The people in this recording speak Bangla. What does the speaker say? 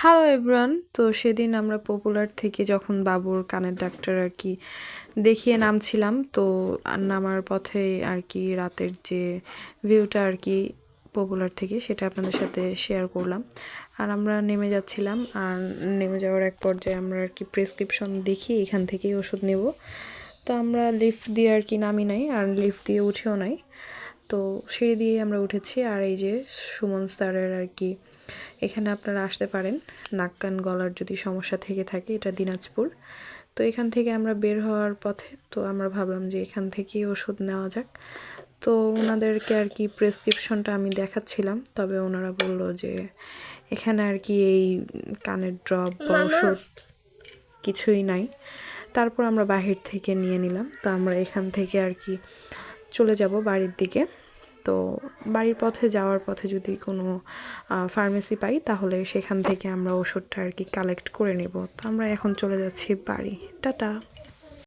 Hello everyone. তো সেদিন আমরা পপুলার থেকে যখন বাবুর কানের ডাক্তার আর কি দেখিয়ে নামছিলাম, তো নামার পথে আর কি রাতের যে ভিউটা আর কি পপুলার থেকে সেটা আপনাদের সাথে শেয়ার করলাম। আর আমরা নেমে যাচ্ছিলাম, আর নেমে যাওয়ার এক পর্যায়ে আমরা আর কি প্রেসক্রিপশন দেখি এখান থেকেই ওষুধ নেব। তো আমরা লিফট দিয়ে আর কি নামি নাই, আর লিফট দিয়ে উঠেও নাই, তো সিঁড়ি দিয়ে আমরা উঠেছি। আর এই যে সুমন স্যারের আর কি এখানে আপনারা আসতে পারেন নাক কান গলার যদি সমস্যা থেকে থাকে। এটা দিনাজপুর। তো এখান থেকে আমরা বের হওয়ার পথে তো আমরা ভাবলাম যে এখান থেকেই ওষুধ নেওয়া যাক। তো ওনাদেরকে আর কি প্রেসক্রিপশনটা আমি দেখাচ্ছিলাম, তবে ওনারা বলল যে এখানে আর কি এই কানের ড্রপ বা ওষুধ কিছুই নাই। তারপর আমরা বাহির থেকে নিয়ে নিলাম। তো আমরা এখান থেকে আর কি চলে যাব বাড়ির দিকে। তো বাড়ির পথে যাওয়ার পথে যদি কোনো ফার্মেসি পাই তাহলে সেখান থেকে আমরা ওষুধটা আর কি কালেক্ট করে নেব। তো আমরা এখন চলে যাচ্ছি বাড়ি। টাটা।